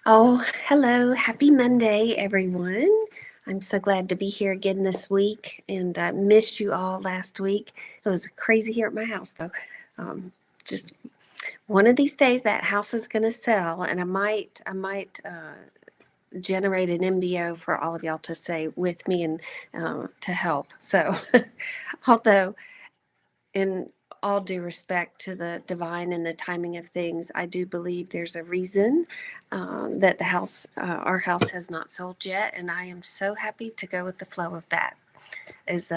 Oh, hello. Happy Monday, everyone. I'm so glad to be here again this week and missed you all last week. It was crazy here at my house, though. Just one of these days, that house is going to sell, and I might generate an MBO for all of y'all to say with me and to help. So, although in all due respect to the divine and the timing of things, I do believe there's a reason that our house has not sold yet, and I am so happy to go with the flow of that. As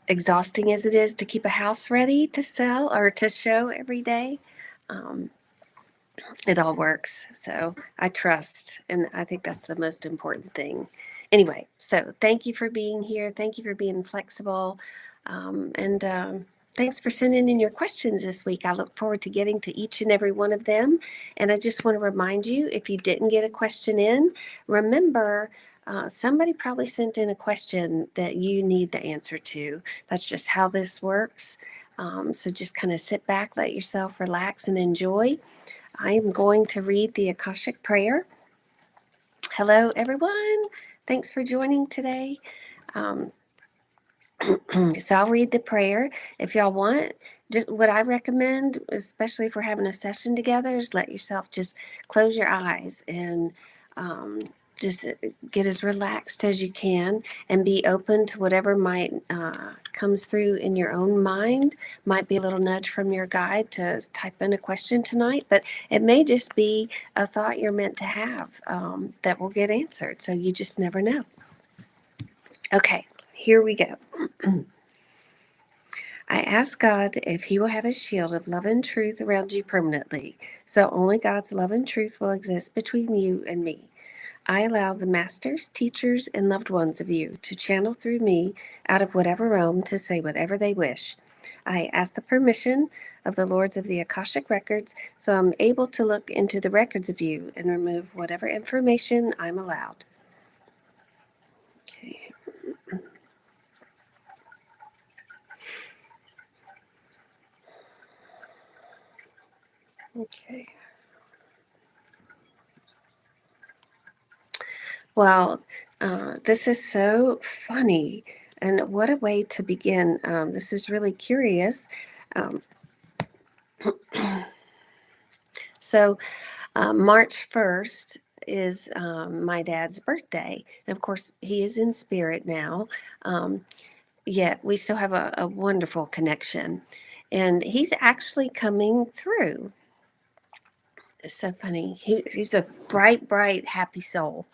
exhausting as it is to keep a house ready to sell or to show every day, um, it all works. So I trust, and I think that's the most important thing. Anyway, so thank you for being here. Thank you for being flexible. And thanks for sending in your questions this week. I look forward to getting to each and every one of them. And I just want to remind you, if you didn't get a question in, remember, somebody probably sent in a question that you need the answer to. That's just how this works. So just kind of sit back, let yourself relax and enjoy. I am going to read the Akashic Prayer. Hello, everyone. Thanks for joining today. Um, so I'll read the prayer. If y'all want, just what I recommend, especially if we're having a session together, is let yourself just close your eyes and um, just get as relaxed as you can and be open to whatever might comes through in your own mind. Might be a little nudge from your guide to type in a question tonight, but it may just be a thought you're meant to have that will get answered. So you just never know. Okay, here we go. I ask God if He will have a shield of love and truth around you permanently, so only God's love and truth will exist between you and me. I allow the masters, teachers, and loved ones of you to channel through me out of whatever realm to say whatever they wish. I ask the permission of the Lords of the Akashic Records so I'm able to look into the records of you and remove whatever information I'm allowed. Okay. Okay. Well, this is so funny, and what a way to begin. This is really curious. Um, so, March 1st is my dad's birthday. And of course, he is in spirit now, um, yet we still have a wonderful connection. And he's actually coming through. It's so funny. He's a bright, bright, happy soul.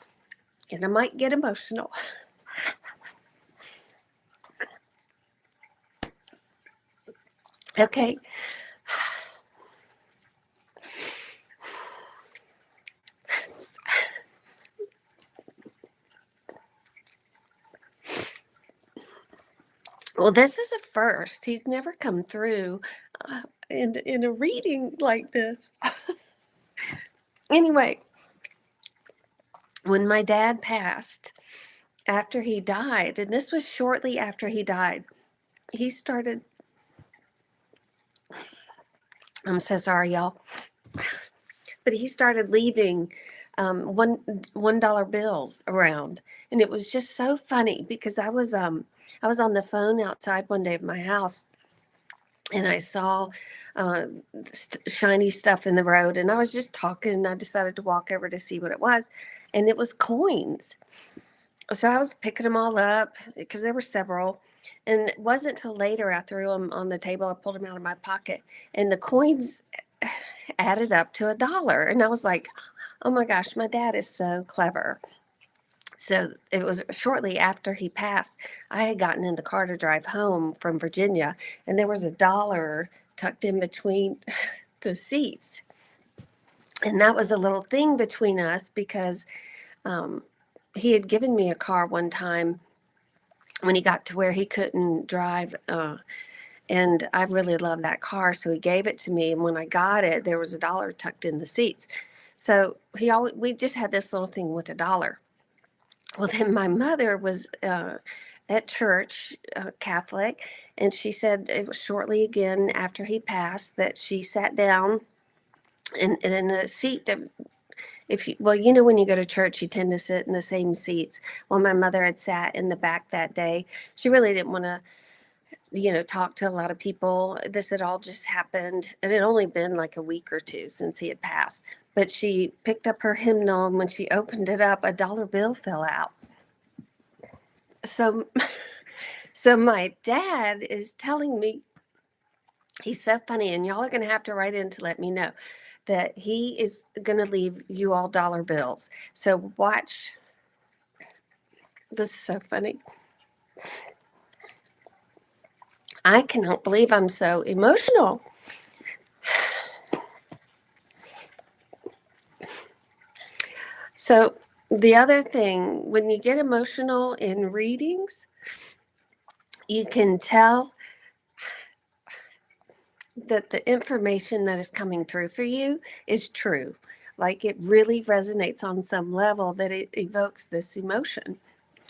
And I might get emotional. Okay. Well, this is a first. He's never come through in a reading like this. Anyway, when my dad passed, after he died, and this was shortly after he died, he started. I'm so sorry, y'all, but he started leaving $1 bills around, and it was just so funny because I was on the phone outside one day of my house, and I saw uh, shiny stuff in the road, and I was just talking, and I decided to walk over to see what it was, and it was coins. So I was picking them all up because there were several, and it wasn't till later I threw them on the table. I pulled them out of my pocket, and the coins added up to $1, and I was like, "Oh my gosh, my dad is so clever." So it was shortly after he passed, I had gotten in the car to drive home from Virginia, and there was $1 tucked in between the seats. And that was a little thing between us because um, he had given me a car one time when he got to where he couldn't drive. And I really loved that car. So he gave it to me. And when I got it, there was $1 tucked in the seats. So we just had this little thing with $1. Well, then my mother was at church, Catholic, and she said it was shortly again after he passed that she sat down in a seat that if you, well, you know, when you go to church, you tend to sit in the same seats. Well, my mother had sat in the back that day. She really didn't want to, you know, talk to a lot of people. This had all just happened. It had only been like a week or two since he had passed. But she picked up her hymnal, and when she opened it up, a dollar bill fell out. So, so my dad is telling me, he's so funny, and y'all are going to have to write in to let me know that he is going to leave you all dollar bills. So watch. This is so funny. I cannot believe I'm so emotional. So the other thing, when you get emotional in readings, you can tell that the information that is coming through for you is true. Like it really resonates on some level that it evokes this emotion.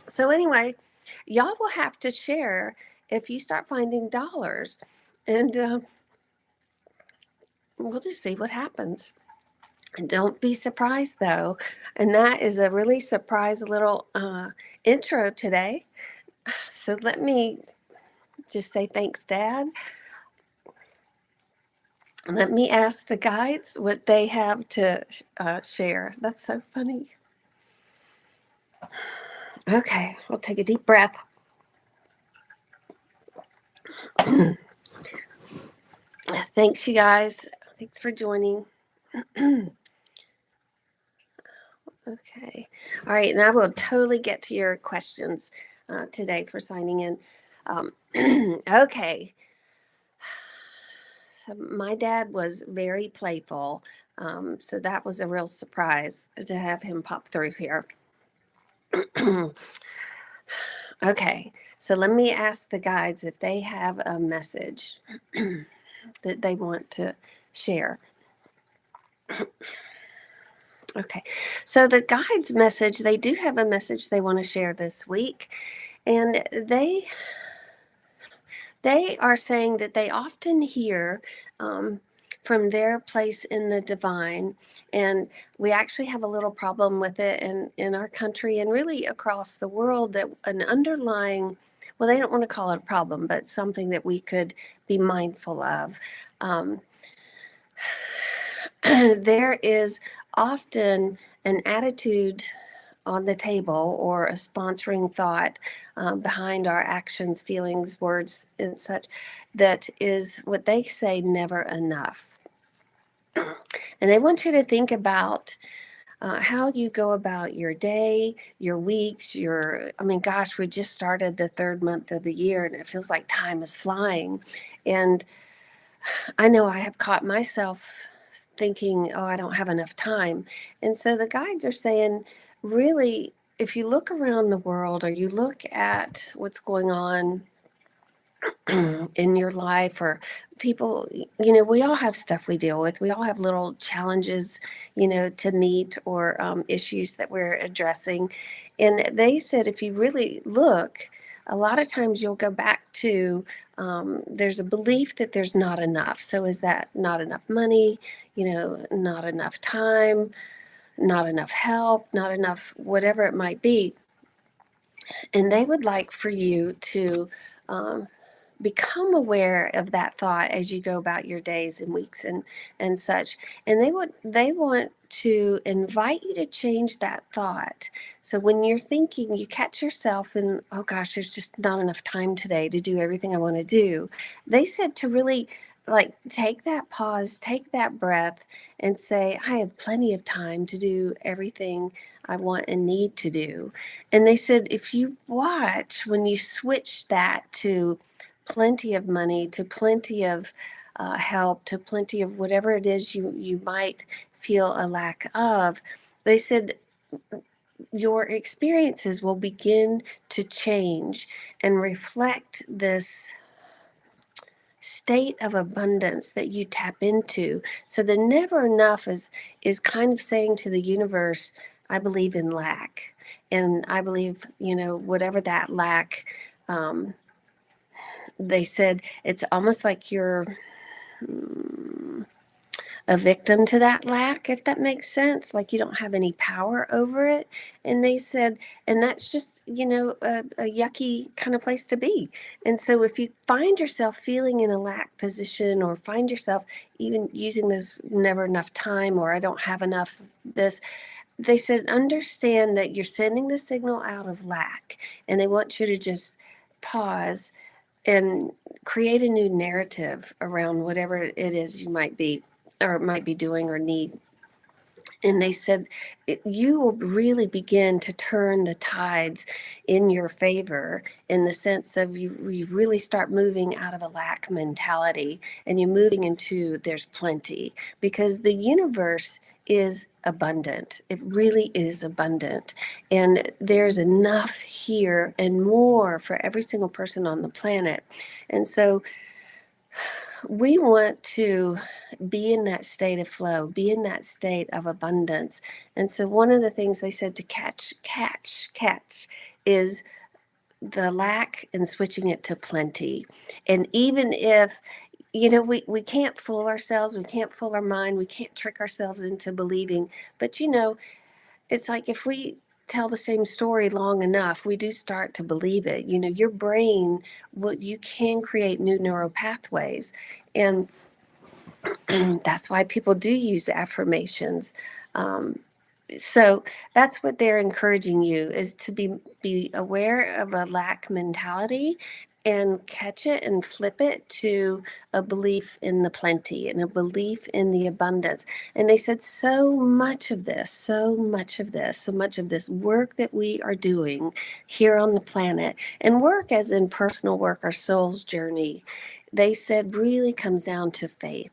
So anyway, y'all will have to share if you start finding dollars, and we'll just see what happens. And don't be surprised though. And that is a really surprise little intro today. So let me just say thanks, Dad. Let me ask the guides what they have to share. That's so funny. Okay, we'll take a deep breath. Thanks, you guys. Thanks for joining. Okay. All right. And I will totally get to your questions today for signing in. Okay. So my dad was very playful. So that was a real surprise to have him pop through here. Okay. So let me ask the guides if they have a message that they want to share. Okay. So the guides message, they do have a message they want to share this week. And they are saying that they often hear from their place in the divine. And we actually have a little problem with it in our country and really across the world, that an underlying, well, they don't want to call it a problem, but something that we could be mindful of. There is often an attitude on the table or a sponsoring thought behind our actions, feelings, words, and such, that is what they say never enough. And they want you to think about how you go about your day, your weeks, I mean, gosh, we just started the third month of the year and it feels like time is flying. And I know I have caught myself thinking, oh, I don't have enough time. And so the guides are saying, really, if you look around the world or you look at what's going on in your life, or people, you know, we all have stuff we deal with. We all have little challenges, you know, to meet, or issues that we're addressing. And they said, if you really look, a lot of times you'll go back to there's a belief that there's not enough. So is that not enough money, you know, not enough time, not enough help, not enough, whatever it might be. And they would like for you to become aware of that thought as you go about your days and weeks and such. And they want to invite you to change that thought. So when you're thinking, you catch yourself and, oh gosh, there's just not enough time today to do everything I want to do. They said to really like take that pause, take that breath, and say, I have plenty of time to do everything I want and need to do. And they said, if you watch, when you switch that to plenty of money, to plenty of help, to plenty of whatever it is you might feel a lack of, they said your experiences will begin to change and reflect this state of abundance that you tap into. So the never enough is kind of saying to the universe, I believe in lack, and I believe, you know, whatever that lack, they said it's almost like you're a victim to that lack, if that makes sense. Like you don't have any power over it. And they said, and that's just, a yucky kind of place to be. And so if you find yourself feeling in a lack position, or find yourself even using this never enough time, or I don't have enough of this, they said, understand that you're sending the signal out of lack, and they want you to just pause and create a new narrative around whatever it is you might be or might be doing or need. And they said, you will really begin to turn the tides in your favor, in the sense of you really start moving out of a lack mentality, and you're moving into there's plenty, because the universe is abundant. It really is abundant. And there's enough here and more for every single person on the planet. And so we want to be in that state of flow, be in that state of abundance. And so one of the things they said to catch is the lack and switching it to plenty. And even if, we can't fool ourselves, we can't fool our mind, we can't trick ourselves into believing, but it's like if we tell the same story long enough, we do start to believe it. Your brain, you can create new neural pathways. And that's why people do use affirmations. So that's what they're encouraging you, is to be aware of a lack mentality, and catch it and flip it to a belief in the plenty and a belief in the abundance. And they said so much of this work that we are doing here on the planet, and work as in personal work, our soul's journey, they said really comes down to faith.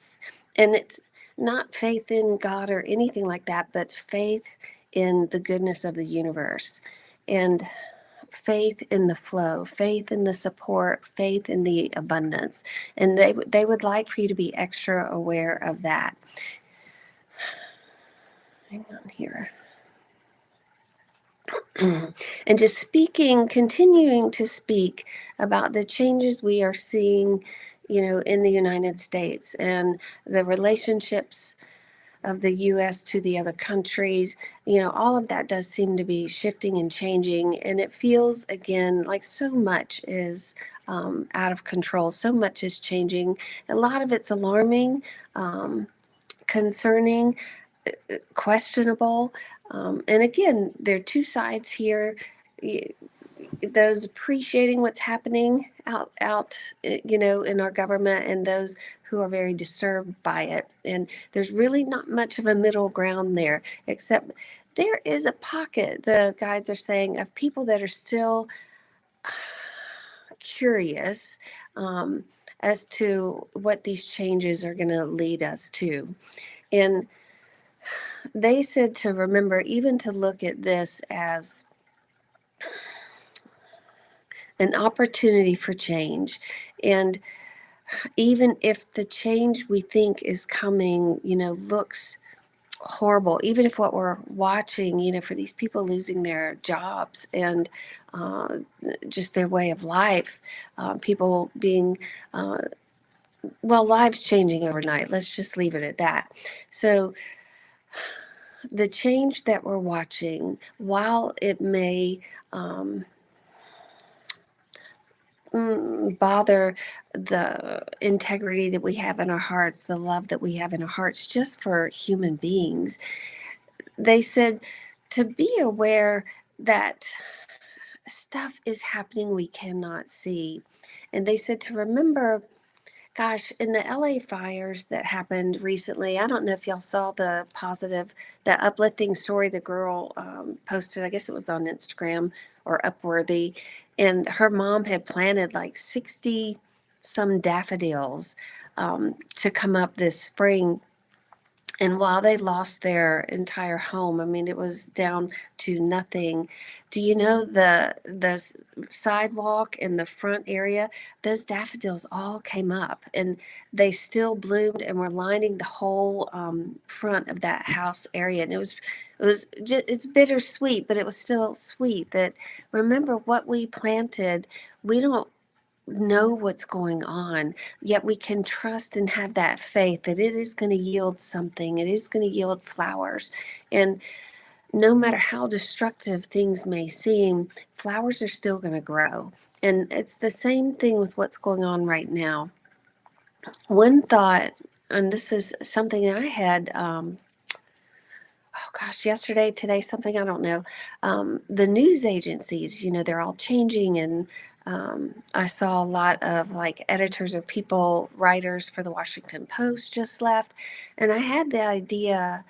And it's not faith in God or anything like that, but faith in the goodness of the universe, and faith in the flow, faith in the support, faith in the abundance. And they would like for you to be extra aware of that. Hang on here. And just continuing to speak about the changes we are seeing, in the United States, and the relationships of the US to the other countries. All of that does seem to be shifting and changing. And it feels, again, like so much is out of control. So much is changing. A lot of it's alarming, concerning, questionable. And again, there are two sides here. Those appreciating what's happening out in our government, and those who are very disturbed by it. And there's really not much of a middle ground there, except there is a pocket, the guides are saying, of people that are still curious as to what these changes are going to lead us to. And they said to remember, even to look at this as an opportunity for change. And even if the change we think is coming, looks horrible, even if what we're watching, for these people losing their jobs and just their way of life, people being, lives changing overnight. Let's just leave it at that. So the change that we're watching, while it may bother the integrity that we have in our hearts, the love that we have in our hearts just for human beings, they said to be aware that stuff is happening we cannot see. And they said to remember, gosh, in the LA fires that happened recently, I don't know if y'all saw the uplifting story the girl posted. I guess it was on Instagram or Upworthy. And her mom had planted like 60 some daffodils to come up this spring. And while they lost their entire home, I mean, it was down to nothing. Do you know the sidewalk in the front area? Those daffodils all came up, and they still bloomed and were lining the whole front of that house area. And it's bittersweet, but it was still sweet. That remember what we planted. We don't know what's going on, yet we can trust and have that faith that it is going to yield something, it is going to yield flowers. And no matter how destructive things may seem, flowers are still going to grow. And it's the same thing with what's going on right now. One thought, and this is something I had, oh gosh, yesterday, today, something, I don't know. The news agencies, they're all changing. And I saw a lot of like editors or people, writers for the Washington Post just left. And I had the idea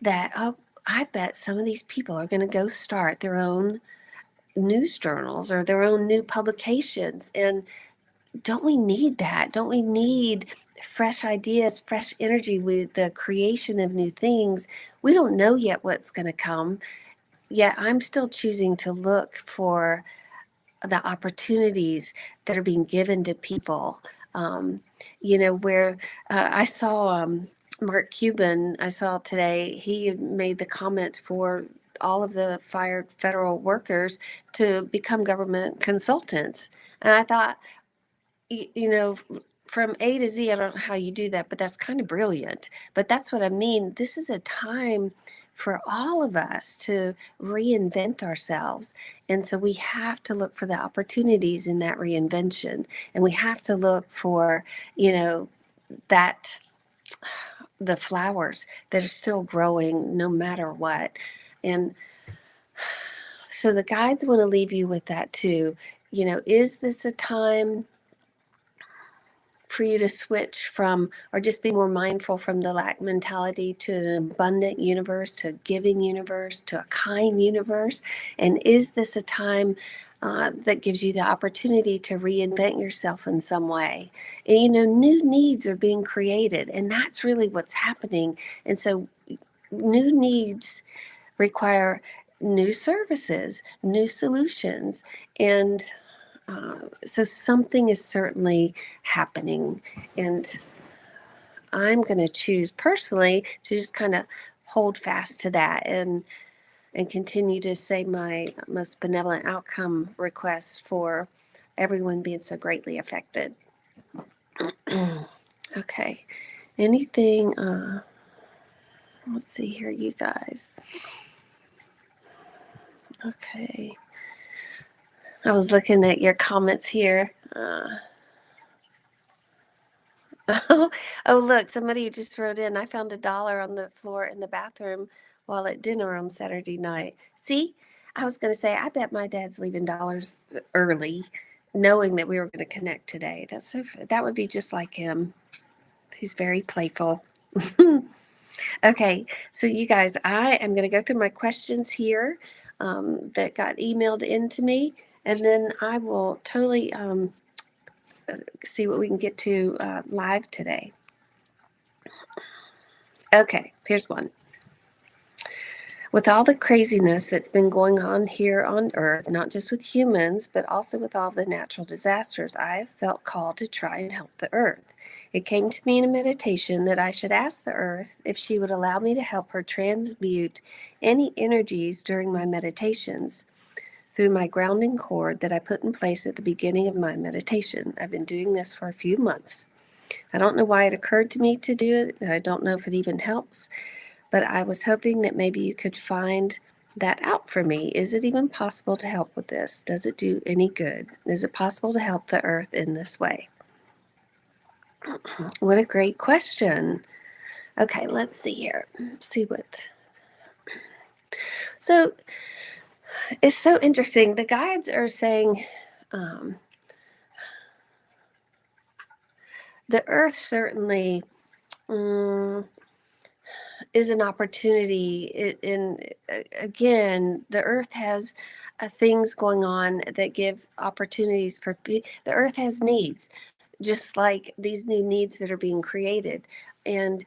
that, oh, I bet some of these people are going to go start their own news journals or their own new publications. And don't we need that? Don't we need fresh ideas, fresh energy with the creation of new things? We don't know yet what's going to come. Yet I'm still choosing to look for the opportunities that are being given to people. Where I saw Mark Cuban, I saw today, he made the comment for all of the fired federal workers to become government consultants. And I thought, you know, from A to Z, I don't know how you do that, but that's kind of brilliant. But that's what I mean. This is a time for all of us to reinvent ourselves. And so we have to look for the opportunities in that reinvention. And we have to look for, that the flowers that are still growing no matter what. And so the guides want to leave you with that too. Is this a time for you to switch from, or just be more mindful from the lack mentality to an abundant universe, to a giving universe, to a kind universe? And is this a time that gives you the opportunity to reinvent yourself in some way? And, new needs are being created, and that's really what's happening. And so new needs require new services, new solutions, and so something is certainly happening. And I'm going to choose personally to just kind of hold fast to that and continue to say my most benevolent outcome requests for everyone being so greatly affected. Okay. Anything, let's see here, you guys. Okay. I was looking at your comments here. Oh, look, somebody just wrote in, I found $1 on the floor in the bathroom while at dinner on Saturday night. See, I was going to say, I bet my dad's leaving dollars early, knowing that we were going to connect today. That would be just like him. He's very playful. Okay, so you guys, I am going to go through my questions here that got emailed into me, and then I will totally see what we can get to live today. Okay, here's one. With all the craziness that's been going on here on Earth, not just with humans, but also with all the natural disasters, I have felt called to try and help the Earth. It came to me in a meditation that I should ask the Earth if she would allow me to help her transmute any energies during my meditations through my grounding cord that I put in place at the beginning of my meditation. I've been doing this for a few months. I don't know why it occurred to me to do it, and I don't know if it even helps. But I was hoping that maybe you could find that out for me. Is it even possible to help with this? Does it do any good? Is it possible to help the Earth in this way? What a great question. Okay, let's see here. See what. So it's so interesting. The guides are saying the Earth certainly is an opportunity. Again, the Earth has things going on that give opportunities for the Earth has needs, just like these new needs that are being created. And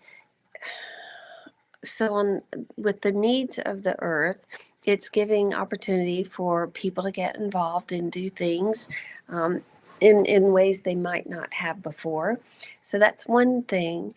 so with the needs of the Earth, it's giving opportunity for people to get involved and do things in ways they might not have before. So that's one thing.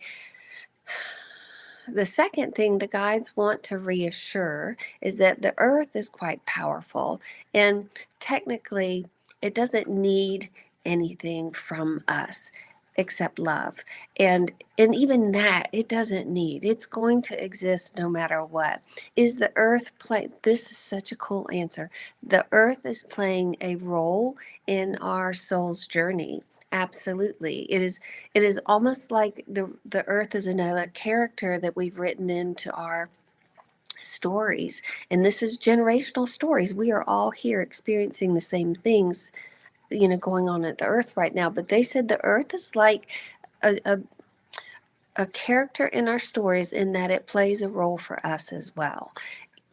The second thing the guides want to reassure is that the Earth is quite powerful, and technically it doesn't need anything from us except love. And even that it doesn't need. It's going to exist no matter what. Is the earth play This is such a cool answer. The earth is playing a role in our soul's journey. Absolutely. It is almost like the earth is another character that we've written into our stories. And this is generational stories. We are all here experiencing the same things, going on at the earth right now. But they said the earth is like a character in our stories, in that it plays a role for us as well.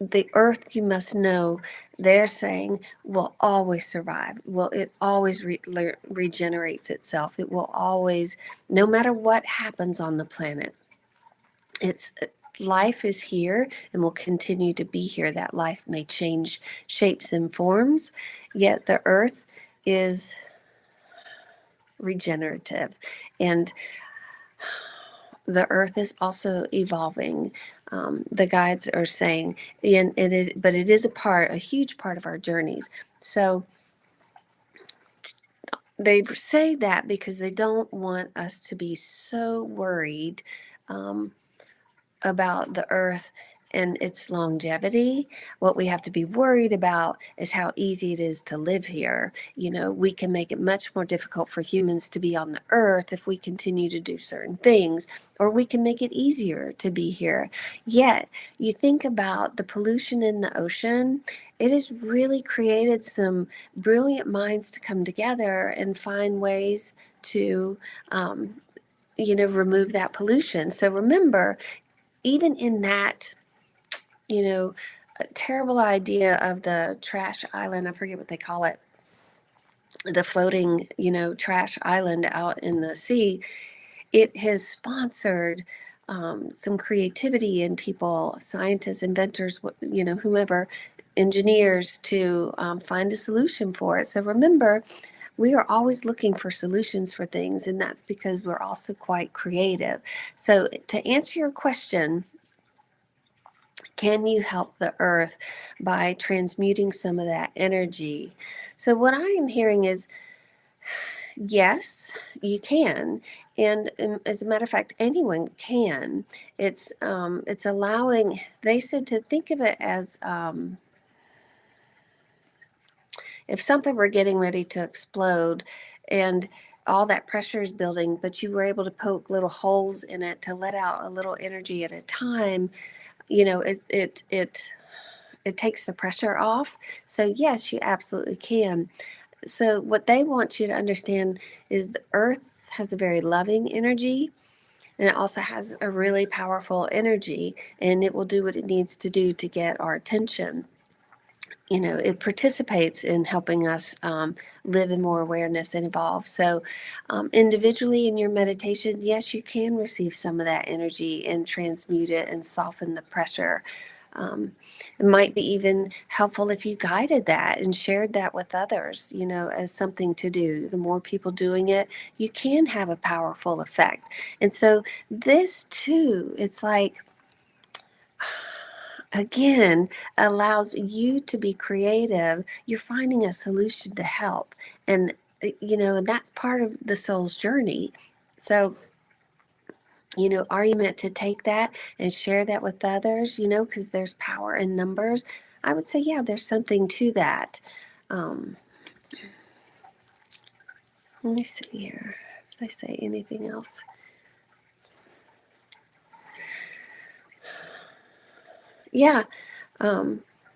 The earth, you must know, they're saying, will always survive. Well, it always regenerates itself. It will always, no matter what happens on the planet, it's life is here and will continue to be here. That life may change shapes and forms, yet the earth is regenerative. And the earth is also evolving. The guides are saying, but it is a huge part of our journeys. So they say that because they don't want us to be so worried about the earth and its longevity. What we have to be worried about is how easy it is to live here. We can make it much more difficult for humans to be on the earth if we continue to do certain things, or we can make it easier to be here. Yet, you think about the pollution in the ocean, it has really created some brilliant minds to come together and find ways to, remove that pollution. So remember, even in that, a terrible idea of the trash island, I forget what they call it, the floating, trash island out in the sea, it has sponsored some creativity in people, scientists, inventors, whomever, engineers, to find a solution for it. So remember, we are always looking for solutions for things, and that's because we're also quite creative. So to answer your question, can you help the earth by transmuting some of that energy? So what I am hearing is, yes, you can. And as a matter of fact, anyone can. It's allowing, they said, to think of it as, if something were getting ready to explode and all that pressure is building, but you were able to poke little holes in it to let out a little energy at a time, it takes the pressure off. So yes, you absolutely can. So what they want you to understand is the earth has a very loving energy, and it also has a really powerful energy, and it will do what it needs to do to get our attention. It participates in helping us live in more awareness and evolve. So individually in your meditation, yes, you can receive some of that energy and transmute it and soften the pressure. It might be even helpful if you guided that and shared that with others, as something to do. The more people doing it, you can have a powerful effect. And so this too, it's like, again, allows you to be creative. You're finding a solution to help. And, and that's part of the soul's journey. So, are you meant to take that and share that with others, because there's power in numbers? I would say, yeah, there's something to that. Let me see here if they say anything else. Yeah.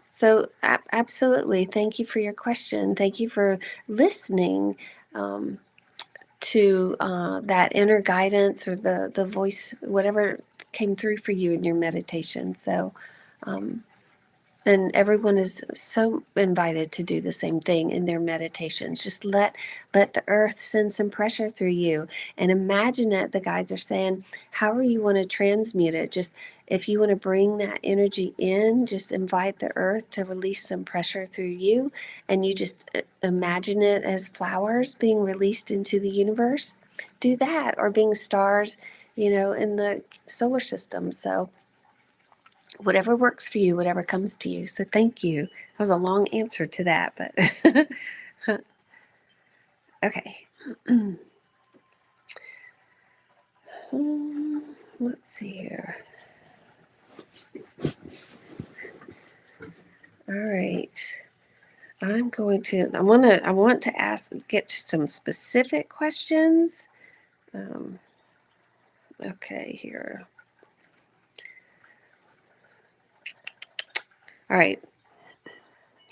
So absolutely. Thank you for your question. Thank you for listening to that inner guidance, or the voice, whatever came through for you in your meditation. So, and everyone is so invited to do the same thing in their meditations. Just let the earth send some pressure through you, and imagine it. The guides are saying, however you want to transmute it. Just if you want to bring that energy in, just invite the earth to release some pressure through you, and you just imagine it as flowers being released into the universe. Do that, or being stars, in the solar system. So whatever works for you, whatever comes to you. So thank you. That was a long answer to that, but Okay. Let's see here. All right. I want to get to some specific questions. Okay, here. All right.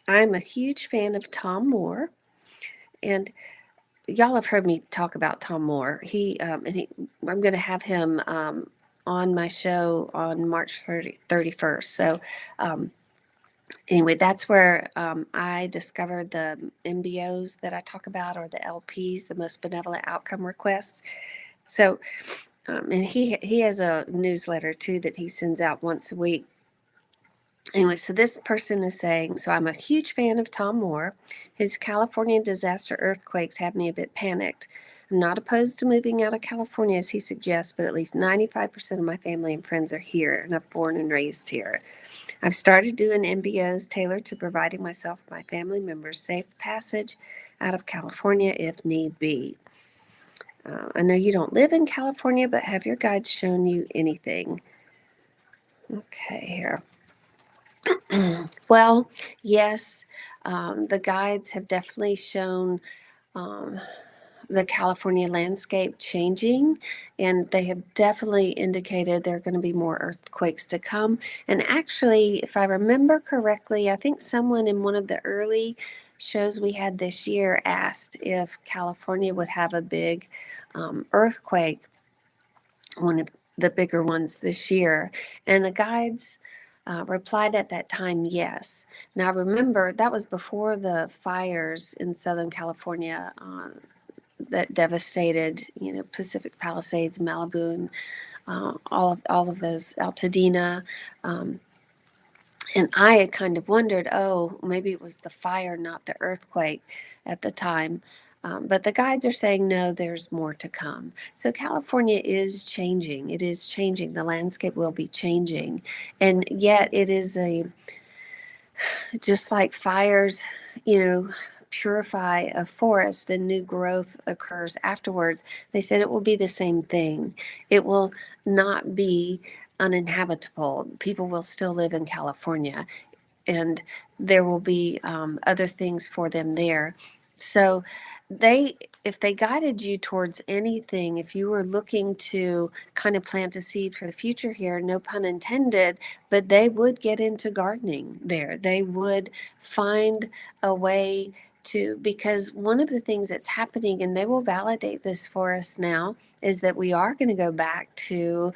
I'm a huge fan of Tom Moore, and y'all have heard me talk about Tom Moore. I'm going to have him on my show on March 31st. So, anyway, that's where I discovered the MBOs that I talk about, or the LPs, the most benevolent outcome requests. So, and he has a newsletter too that he sends out once a week. Anyway, so this person is saying, so I'm a huge fan of Tom Moore. His California disaster earthquakes have me a bit panicked. I'm not opposed to moving out of California, as he suggests, but at least 95% of my family and friends are here, and I'm born and raised here. I've started doing MBOs tailored to providing myself and my family members safe passage out of California if need be. I know you don't live in California, but have your guides shown you anything? Okay, here. Well, yes, the guides have definitely shown um, the California landscape changing, and they have definitely indicated there are going to be more earthquakes to come. And actually, if I remember correctly, I think someone in one of the early shows we had this year asked if California would have a big earthquake, one of the bigger ones this year. And the guides replied at that time, yes. Now, remember, that was before the fires in Southern California that devastated, Pacific Palisades, Malibu, and all of those, Altadena. Um, and I had kind of wondered, oh, maybe it was the fire, not the earthquake at the time. But the guides are saying, no, there's more to come. So California is changing. It is changing. The landscape will be changing. And yet it is just like fires, purify a forest and new growth occurs afterwards. They said it will be the same thing. It will not be uninhabitable. People will still live in California, and there will be other things for them there. So if they guided you towards anything, if you were looking to kind of plant a seed for the future here, no pun intended, but they would get into gardening there. They would find a way to, because one of the things that's happening, and they will validate this for us now, is that we are going to go back to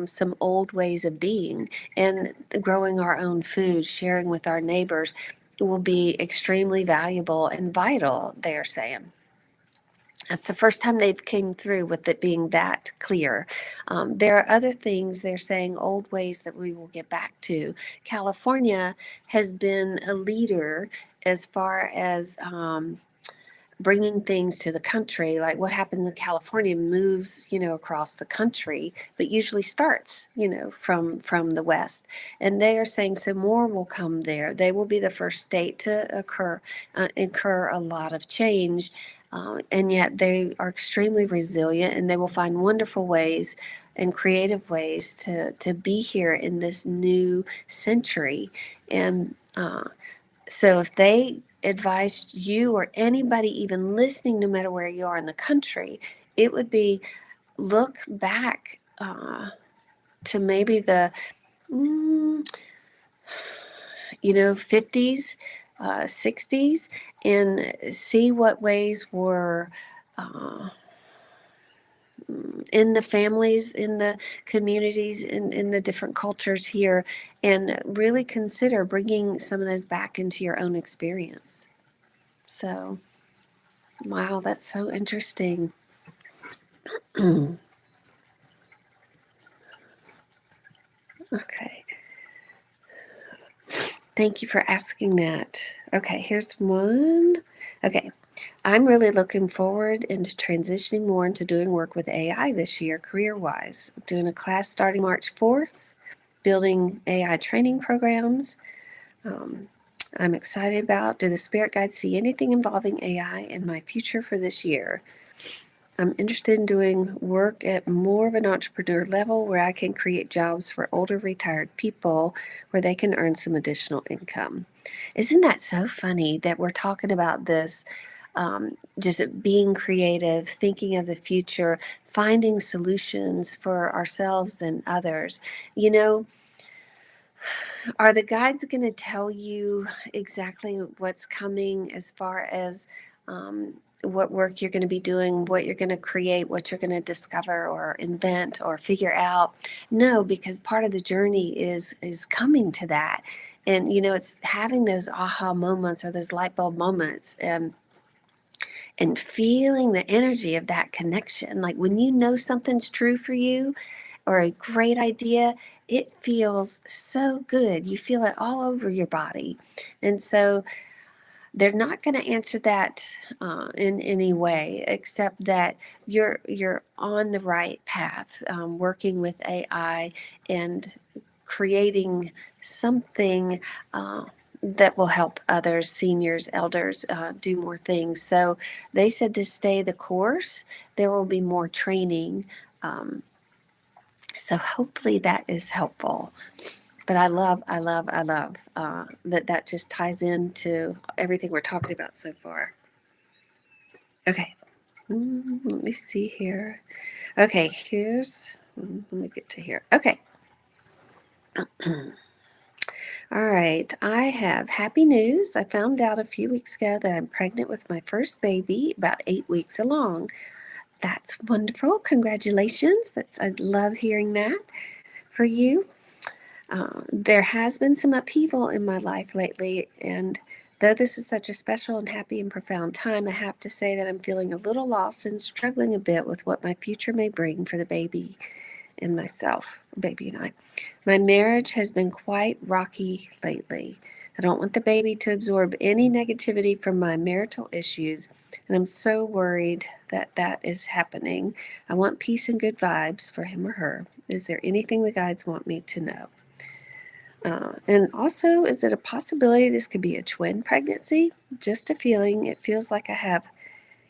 some old ways of being, and growing our own food, sharing with our neighbors will be extremely valuable and vital, they're saying. That's the first time they've came through with it being that clear. There are other things they're saying, old ways that we will get back to. California has been a leader as far as bringing things to the country. Like what happens in California moves, across the country, but usually starts, from the West. And they are saying so more will come there. They will be the first state to incur a lot of change. And yet they are extremely resilient, and they will find wonderful ways and creative ways to be here in this new century. And so if they advised you or anybody even listening, no matter where you are in the country, it would be look back to maybe the 50s, 60s, and see what ways were in the families, in the communities, in the different cultures here, and really consider bringing some of those back into your own experience. So, wow, that's so interesting. Okay. Thank you for asking that. Okay, here's one. Okay. I'm really looking forward into transitioning more into doing work with AI this year, career-wise. Doing a class starting March 4th, building AI training programs. I'm excited about. Do the spirit guides see anything involving AI in my future for this year? I'm interested in doing work at more of an entrepreneur level where I can create jobs for older retired people where they can earn some additional income. Isn't that so funny that we're talking about this? Just being creative, thinking of the future, finding solutions for ourselves and others. You know, are the guides going to tell you exactly what's coming as far as what work you're going to be doing, what you're going to create, what you're going to discover or invent or figure out? No, because part of the journey is coming to that. And it's having those aha moments or those light bulb moments, and feeling the energy of that connection. Like when you know something's true for you or a great idea, it feels so good. You feel it all over your body. And so they're not going to answer that in any way, except that you're on the right path, working with AI and creating something that will help others, seniors, elders, do more things. So they said to stay the course. There will be more training. So hopefully that is helpful. But I love that just ties into everything we're talking about so far. Okay. Let me see here. Okay, let me get to here. Okay. All right. I have happy news. I found out a few weeks ago that I'm pregnant with my first baby, about 8 weeks along. That's wonderful. Congratulations. I love hearing that for you. There has been some upheaval in my life lately, and though this is such a special and happy and profound time, I have to say that I'm feeling a little lost and struggling a bit with what my future may bring for the baby and myself, baby and I. My marriage has been quite rocky lately. I don't want the baby to absorb any negativity from my marital issues, and I'm so worried that that is happening. I want peace and good vibes for him or her. Is there anything the guides want me to know? And also, is it a possibility this could be a twin pregnancy? Just a feeling. It feels like I have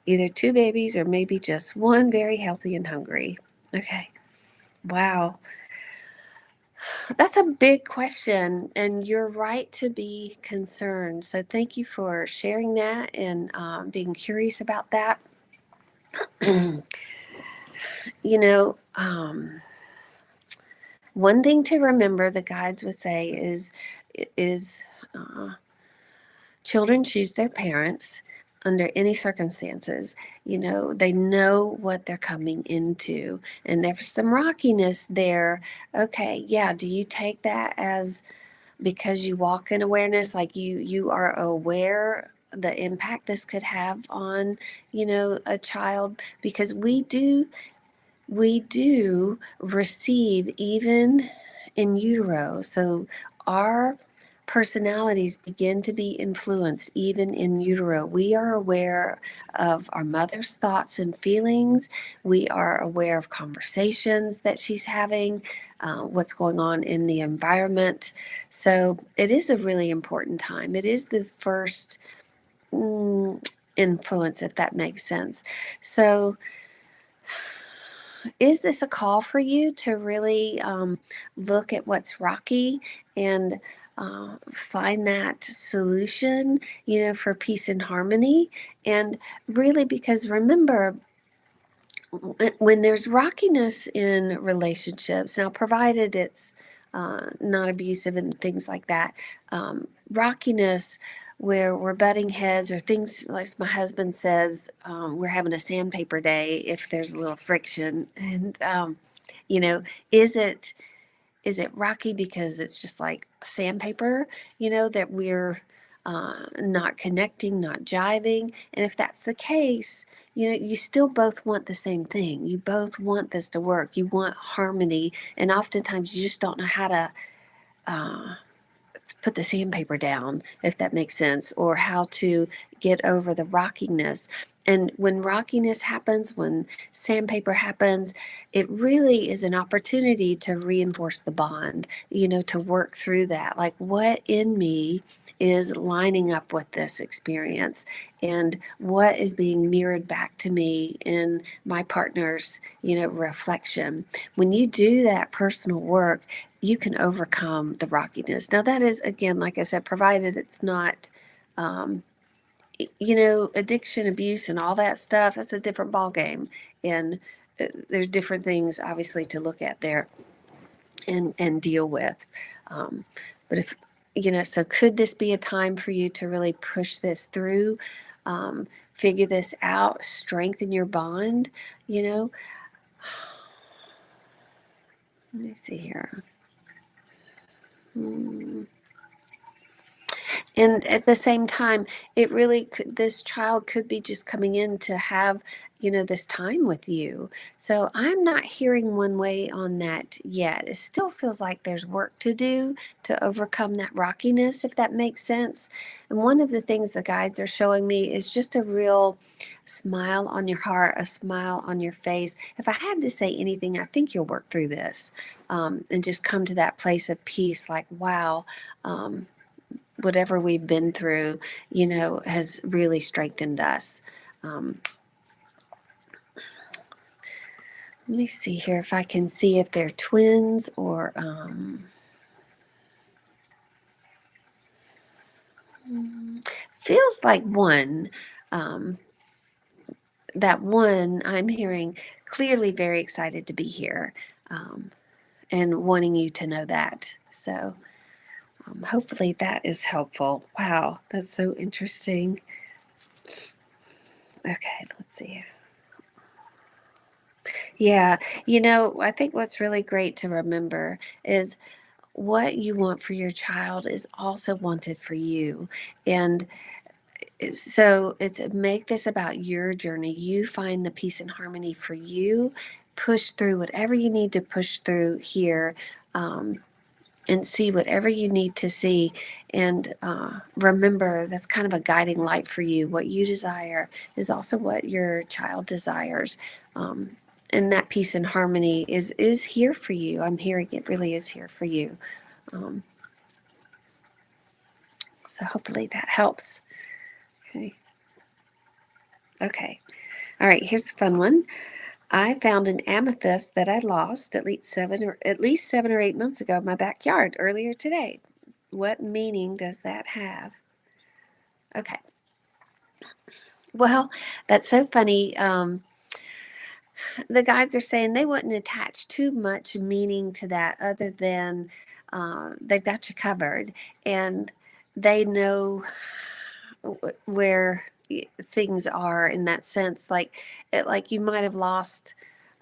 either two babies or maybe just one very healthy and hungry. Okay. Wow. That's a big question, and you're right to be concerned. So, thank you for sharing that and being curious about that. you know, um, One thing to remember, the guides would say, is uh, children choose their parents under any circumstances. They know what they're coming into, and there's some rockiness there. Okay, yeah. Do you take that as because you walk in awareness, like you are aware the impact this could have on a child? Because we do receive even in utero. So our personalities begin to be influenced even in utero. We are aware of our mother's thoughts and feelings. We are aware of conversations that she's having, what's going on in the environment. So it is a really important time. It is the first influence, if that makes sense. So is this a call for you to really look at what's rocky and find that solution, for peace and harmony? And really, because remember, when there's rockiness in relationships, now provided it's not abusive and things like that, rockiness where we're butting heads or things like my husband says, we're having a sandpaper day if there's a little friction. And, you know, is it rocky because it's just like sandpaper, that we're not connecting, not jiving? And if that's the case, you still both want the same thing. You both want this to work. You want harmony. And oftentimes you just don't know how to put the sandpaper down, if that makes sense, or how to get over the rockiness. And when rockiness happens, when sandpaper happens, it really is an opportunity to reinforce the bond, to work through that. Like, what in me is lining up with this experience, and what is being mirrored back to me in my partner's, reflection. When you do that personal work, you can overcome the rockiness. Now, that is, again, like I said, provided it's not. Um, Addiction, abuse, and all that stuff, that's a different ball game. And there's different things, obviously, to look at there and deal with. But if, so could this be a time for you to really push this through, figure this out, strengthen your bond? Let me see here. And at the same time, it really could, this child could be just coming in to have, this time with you. So I'm not hearing one way on that yet. It still feels like there's work to do to overcome that rockiness, if that makes sense. And one of the things the guides are showing me is just a real smile on your heart, a smile on your face. If I had to say anything, I think you'll work through this, and just come to that place of peace, like, wow. Whatever we've been through, has really strengthened us. Let me see here if I can see if they're twins or feels like one. That one I'm hearing clearly very excited to be here, and wanting you to know that. So hopefully that is helpful. Wow, that's so interesting. Okay, let's see. Yeah, I think what's really great to remember is what you want for your child is also wanted for you. And so it's make this about your journey. You find the peace and harmony for you, push through whatever you need to push through here. And see whatever you need to see. And remember, that's kind of a guiding light for you. What you desire is also what your child desires. And that peace and harmony is here for you. I'm hearing it really is here for you. So hopefully that helps. Okay. All right, here's a fun one. I found an amethyst that I lost at least 7 or 8 months ago in my backyard earlier today. What meaning does that have? Okay. Well, that's so funny. The guides are saying they wouldn't attach too much meaning to that other than they've got you covered, and they know where things are in that sense. Like you might have lost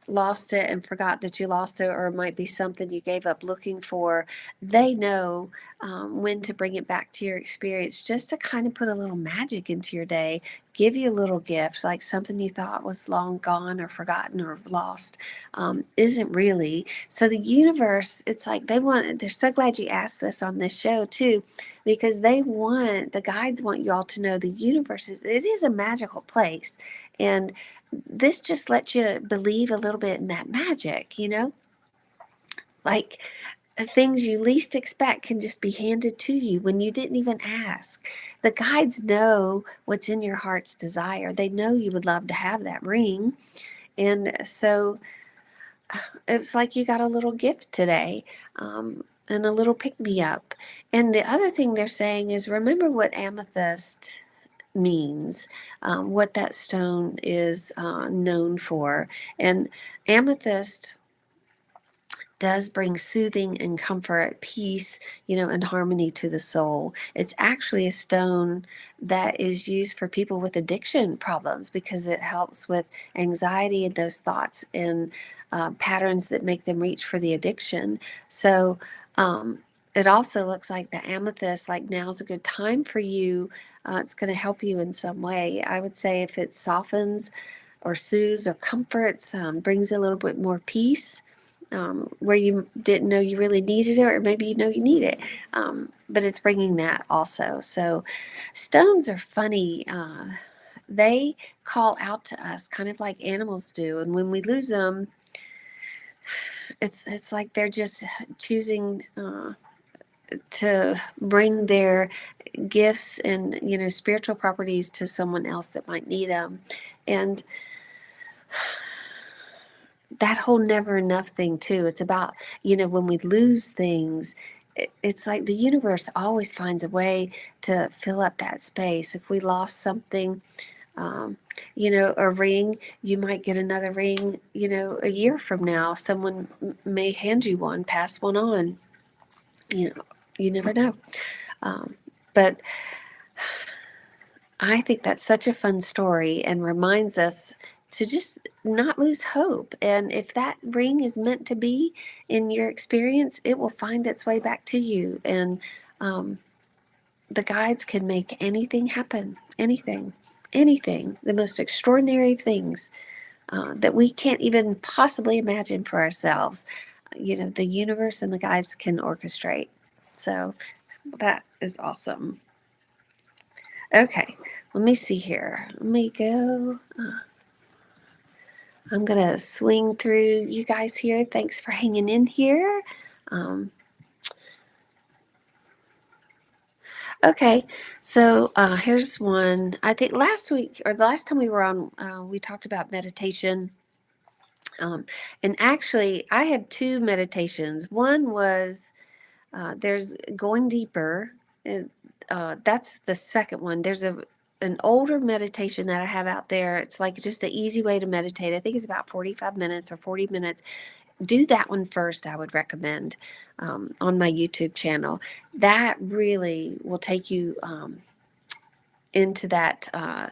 it and forgot that you lost it, or it might be something you gave up looking for. They know when to bring it back to your experience, just to kind of put a little magic into your day, give you a little gift, like something you thought was long gone or forgotten or lost, isn't really. So the universe, it's like they're so glad you asked this on this show too, because the guides want you all to know the universe it is a magical place. And this just lets you believe a little bit in that magic, like things you least expect can just be handed to you when you didn't even ask. The guides know what's in your heart's desire. They know you would love to have that ring. And so it's like you got a little gift today, and a little pick me up. And the other thing they're saying is remember what amethyst means, what that stone is known for. And amethyst does bring soothing and comfort, peace, and harmony to the soul. It's actually a stone that is used for people with addiction problems because it helps with anxiety and those thoughts and patterns that make them reach for the addiction. So it also looks like the amethyst, like now's a good time for you. It's going to help you in some way. I would say if it softens or soothes or comforts, brings a little bit more peace, where you didn't know you really needed it, or maybe you need it, but it's bringing that also. So stones are funny. they call out to us kind of like animals do. And when we lose them, it's like they're just choosing to bring their gifts and spiritual properties to someone else that might need them. And that whole never enough thing too, it's about when we lose things, it's like the universe always finds a way to fill up that space. If we lost something, um, a ring, you might get another ring a year from now. Someone may hand you one, pass one on. You never know. But I think that's such a fun story and reminds us to just not lose hope. And if that ring is meant to be in your experience, it will find its way back to you. And the guides can make anything happen, anything, the most extraordinary things that we can't even possibly imagine for ourselves. The universe and the guides can orchestrate. So that is awesome. Okay, let me see here. Let me go. I'm going to swing through you guys here. Thanks for hanging in here. Okay, so here's one. I think last week or the last time we were on, we talked about meditation. And actually, I have two meditations. One was there's going deeper. And, that's the second one. There's an older meditation that I have out there. It's like just the easy way to meditate. I think it's about 45 minutes or 40 minutes. Do that one first, I would recommend, on my YouTube channel. That really will take you into that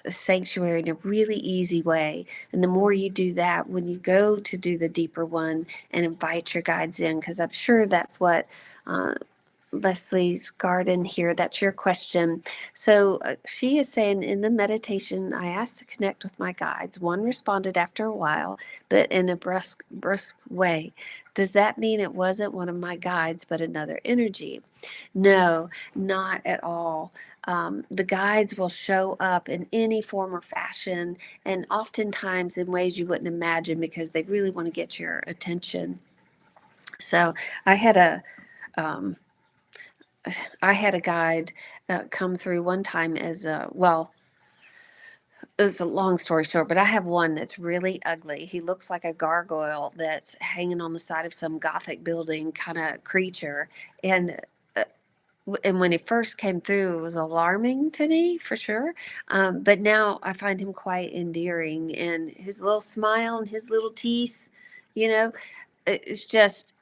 sanctuary in a really easy way. And the more you do that, when you go to do the deeper one and invite your guides in, because I'm sure that's what Leslie's Garden here, that's your question. So she is saying, in the meditation, I asked to connect with my guides. One responded after a while, but in a brusque way. Does that mean it wasn't one of my guides, but another energy? No, not at all. The guides will show up in any form or fashion, and oftentimes in ways you wouldn't imagine, because they really want to get your attention. So I had a guide come through one time as it's a long story short, but I have one that's really ugly. He looks like a gargoyle that's hanging on the side of some Gothic building kind of creature. And when he first came through, it was alarming to me for sure. But now I find him quite endearing, and his little smile and his little teeth, it's just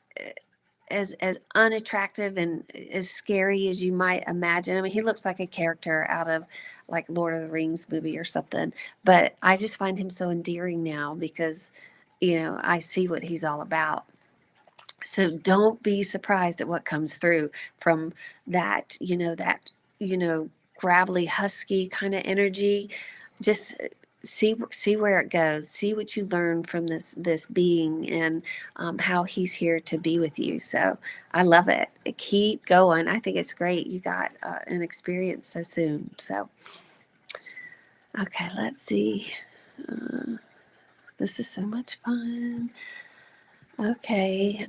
as unattractive and as scary as you might imagine. I mean, he looks like a character out of like Lord of the Rings movie or something, but I just find him so endearing now because, I see what he's all about. So don't be surprised at what comes through from that, gravelly, husky kind of energy. Just see where it goes. See what you learn from this being, and how he's here to be with you. So I love it. Keep going. I think it's great you got an experience so soon. So okay, let's see. This is so much fun. Okay.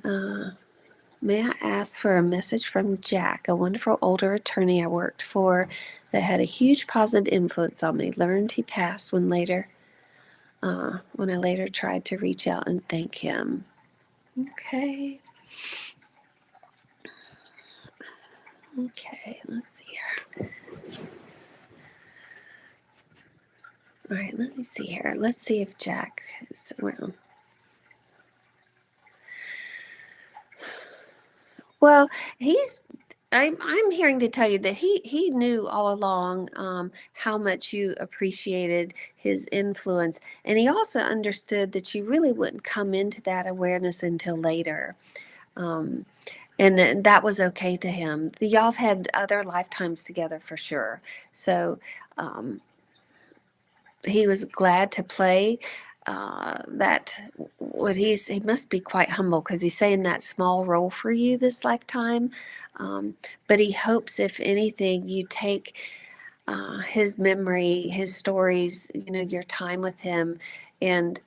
May I ask for a message from Jack, a wonderful older attorney I worked for that had a huge positive influence on me. Learned he passed when I later tried to reach out and thank him. Okay. Okay, let's see here. All right, let me see here. Let's see if Jack is around. Well, I'm hearing to tell you that he knew all along how much you appreciated his influence, and he also understood that you really wouldn't come into that awareness until later, and that was okay to him. Y'all have had other lifetimes together for sure, so he was glad to play. He must be quite humble because he's saying that small role for you this lifetime. But he hopes, if anything, you take his memory, his stories, your time with him, and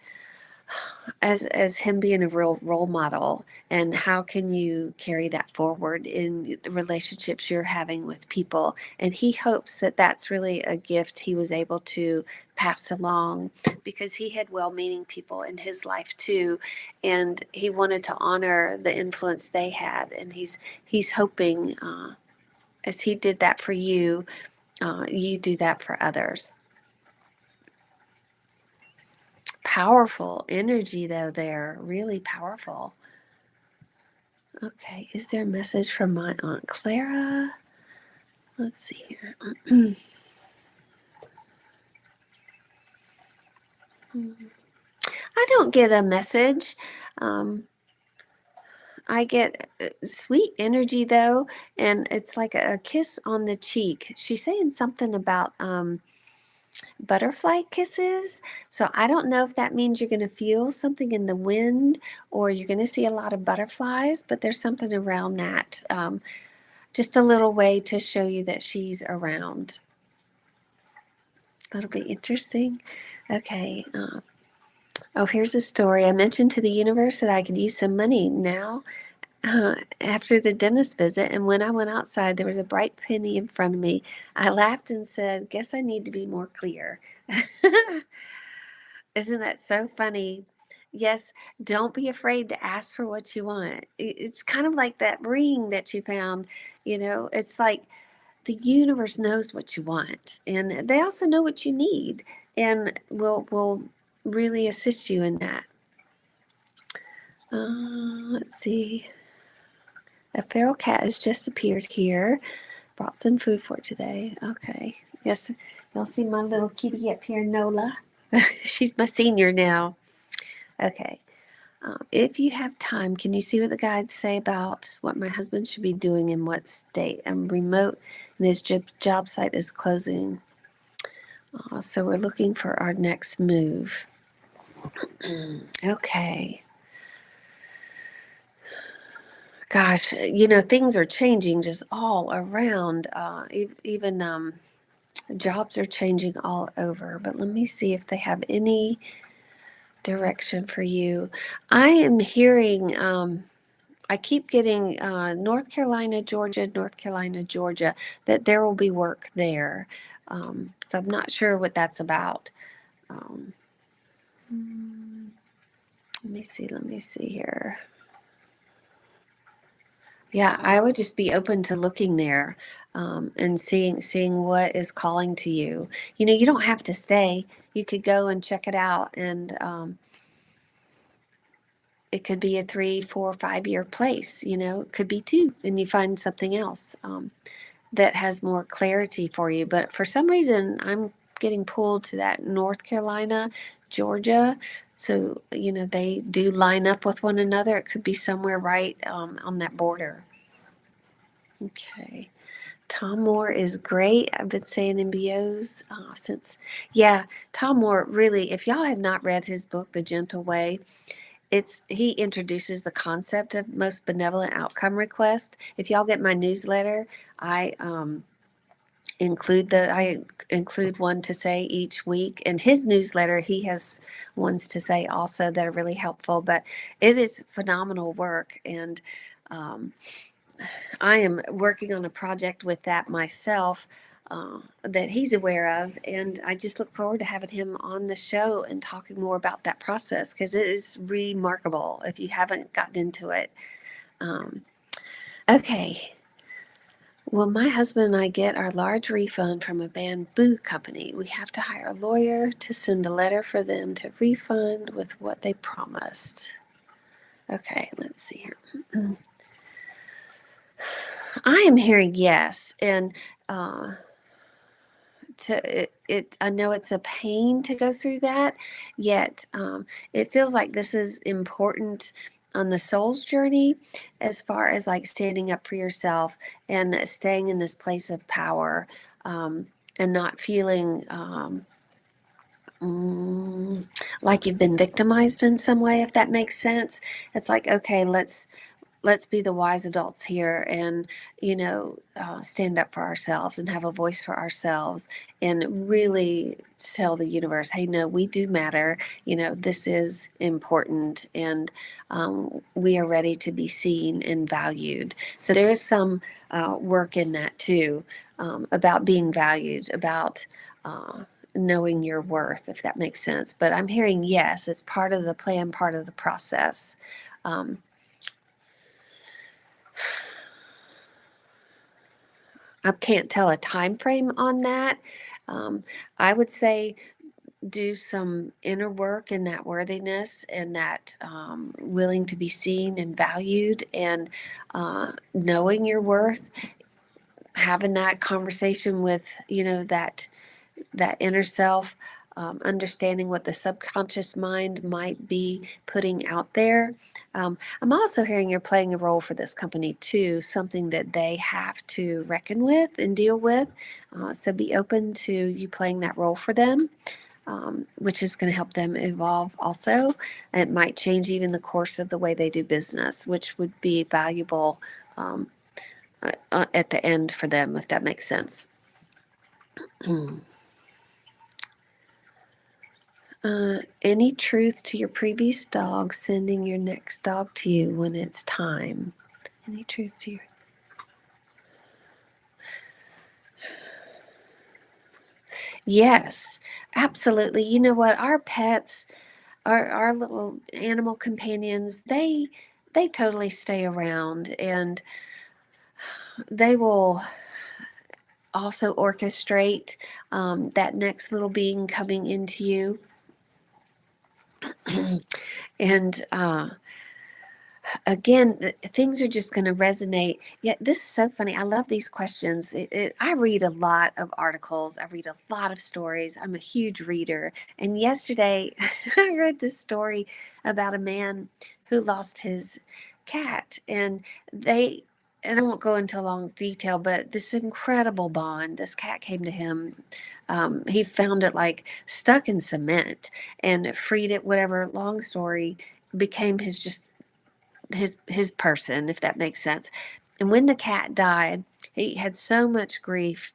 as him being a real role model, and how can you carry that forward in the relationships you're having with people. And he hopes that that's really a gift he was able to pass along, because he had well-meaning people in his life too, and he wanted to honor the influence they had. And he's hoping, as he did that for you, you do that for others. Powerful energy though there, really powerful. Okay, is there a message from my Aunt Clara? Let's see here. I don't get a message. I get sweet energy though, and it's like a kiss on the cheek. She's saying something about butterfly kisses. So I don't know if that means you're going to feel something in the wind, or you're going to see a lot of butterflies, but there's something around that. Just a little way to show you that she's around. That'll be interesting. Okay. Oh, here's a story. I mentioned to the universe that I could use some money now after the dentist visit. And when I went outside, there was a bright penny in front of me. I laughed and said, "Guess I need to be more clear." Isn't that so funny? Yes, don't be afraid to ask for what you want. It's kind of like that ring that you found. It's like the universe knows what you want, and they also know what you need, and will really assist you in that. Let's see. A feral cat has just appeared here. Brought some food for today. Okay. Yes, y'all see my little kitty up here, Nola? She's my senior now. Okay. If you have time, can you see what the guides say about what my husband should be doing in what state? I'm remote, and his job site is closing. So we're looking for our next move. Okay. Gosh, things are changing just all around. Even jobs are changing all over. But let me see if they have any direction for you. I am hearing, I keep getting North Carolina, Georgia, that there will be work there. So I'm not sure what that's about. Let me see here. Yeah, I would just be open to looking there, and seeing what is calling to you. You don't have to stay. You could go and check it out, and it could be a 3, 4, 5 year place. It could be 2, and you find something else that has more clarity for you. But for some reason, I'm getting pulled to that North Carolina, Georgia. So, they do line up with one another. It could be somewhere right on that border. Okay. Tom Moore is great. I've been saying MBOs yeah, Tom Moore, really, if y'all have not read his book, The Gentle Way, he introduces the concept of most benevolent outcome request. If y'all get my newsletter, I include one to say each week. And his newsletter, he has ones to say also that are really helpful. But it is phenomenal work, and I am working on a project with that myself, that he's aware of, and I just look forward to having him on the show and talking more about that process, because it is remarkable if you haven't gotten into it. Okay. Will my husband and I get our large refund from a bamboo company? We have to hire a lawyer to send a letter for them to refund with what they promised. Okay, let's see here. I am hearing yes, and I know it's a pain to go through that, yet it feels like this is important on the soul's journey, as far as like standing up for yourself and staying in this place of power, and not feeling like you've been victimized in some way, if that makes sense. It's like, okay, let's let's be the wise adults here and, stand up for ourselves and have a voice for ourselves and really tell the universe, hey, no, we do matter. This is important, and we are ready to be seen and valued. So there is some work in that too, about being valued, about knowing your worth, if that makes sense. But I'm hearing yes, it's part of the plan, part of the process. Um, I can't tell a time frame on that. Um, I would say do some inner work in that worthiness and that willing to be seen and valued, and knowing your worth, having that conversation with, that inner self, understanding what the subconscious mind might be putting out there. I'm also hearing you're playing a role for this company too, something that they have to reckon with and deal with. So be open to you playing that role for them, which is going to help them evolve also. It might change even the course of the way they do business, which would be valuable at the end for them, if that makes sense. Any truth to your previous dog sending your next dog to you when it's time? Any truth to your... Yes, absolutely. You know what? Our pets, our little animal companions, they totally stay around, and they will also orchestrate that next little being coming into you. And again, things are just going to resonate. Yeah, this is so funny. I love these questions. I read a lot of articles. I read a lot of stories. I'm a huge reader. And yesterday, I read this story about a man who lost his cat, and I won't go into a long detail, but this incredible bond. This cat came to him. He found it like stuck in cement and freed it. Whatever. Long story, became his person, if that makes sense. And when the cat died, he had so much grief,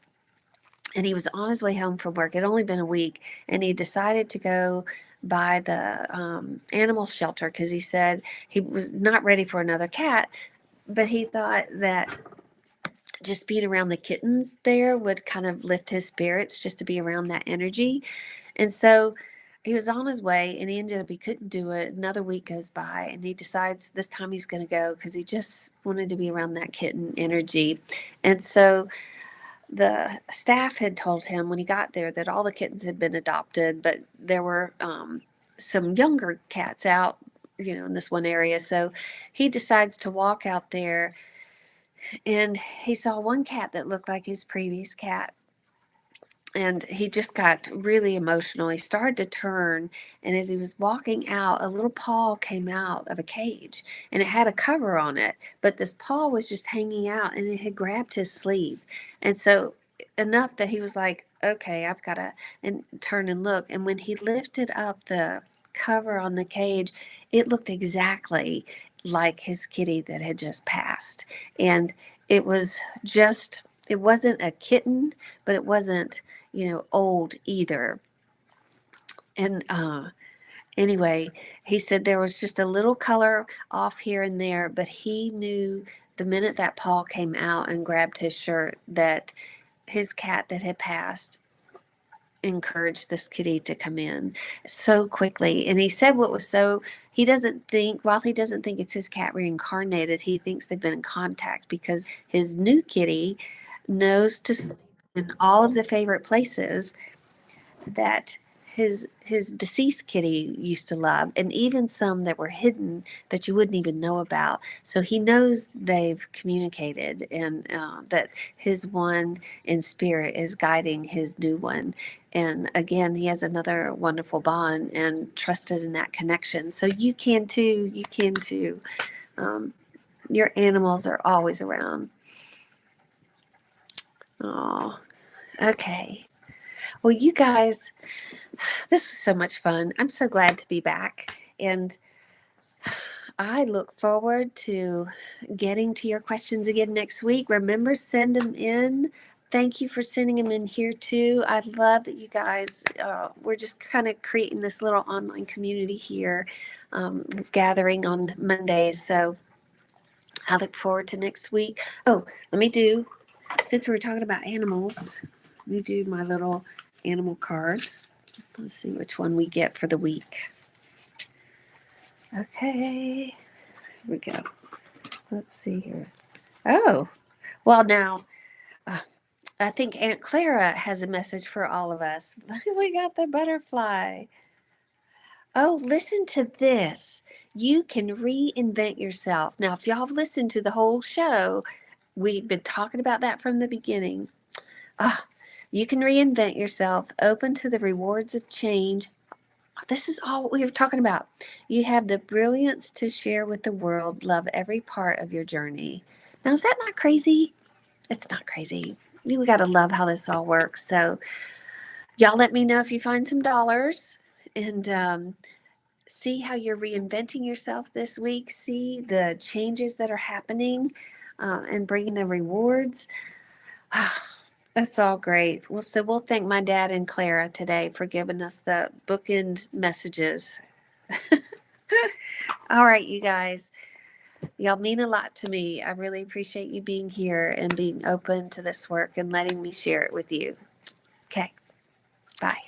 and he was on his way home from work. It had only been a week, and he decided to go by the animal shelter because he said he was not ready for another cat, but he thought that just being around the kittens there would kind of lift his spirits, just to be around that energy. And so he was on his way, and he ended up, he couldn't do it. Another week goes by, and he decides this time he's going to go because he just wanted to be around that kitten energy. And so the staff had told him when he got there that all the kittens had been adopted, but there were some younger cats out, in this one area. So he decides to walk out there, and he saw one cat that looked like his previous cat, and he just got really emotional. He started to turn, and as he was walking out, a little paw came out of a cage, and it had a cover on it, but this paw was just hanging out, and it had grabbed his sleeve. And so enough that he was like, okay, I've got to and turn and look. And when he lifted up the cover on the cage, it looked exactly like his kitty that had just passed. And it was just, it wasn't a kitten, but it wasn't, old either. And anyway, he said there was just a little color off here and there, but he knew the minute that paw came out and grabbed his shirt that his cat that had passed encouraged this kitty to come in so quickly. And he said what was so, while he doesn't think it's his cat reincarnated, he thinks they've been in contact because his new kitty knows to sleep in all of the favorite places that his deceased kitty used to love, and even some that were hidden that you wouldn't even know about. So he knows they've communicated, and that his one in spirit is guiding his new one. And again, he has another wonderful bond and trusted in that connection. So you can too. You can too. Your animals are always around. Oh, okay. Well, you guys, this was so much fun. I'm so glad to be back. And I look forward to getting to your questions again next week. Remember, send them in. Thank you for sending them in here too. I love that you guys, we're just kind of creating this little online community here, gathering on Mondays. So I look forward to next week. Oh, let me do, since we were talking about animals, let me do my little animal cards. Let's see which one we get for the week. Okay, here we go. Let's see here. Oh, well, now I think Aunt Clara has a message for all of us. We got the butterfly. Oh, listen to this. You can reinvent yourself. Now, if y'all have listened to the whole show, we've been talking about that from the beginning. Ah, you can reinvent yourself, open to the rewards of change. This is all we were talking about. You have the brilliance to share with the world. Love every part of your journey. Now, is that not crazy? It's not crazy. We got to love how this all works. So, y'all let me know if you find some dollars and see how you're reinventing yourself this week. See the changes that are happening and bringing the rewards. That's all great. Well, so we'll thank my dad and Clara today for giving us the bookend messages. All right, you guys. Y'all mean a lot to me. I really appreciate you being here and being open to this work and letting me share it with you. Okay, bye.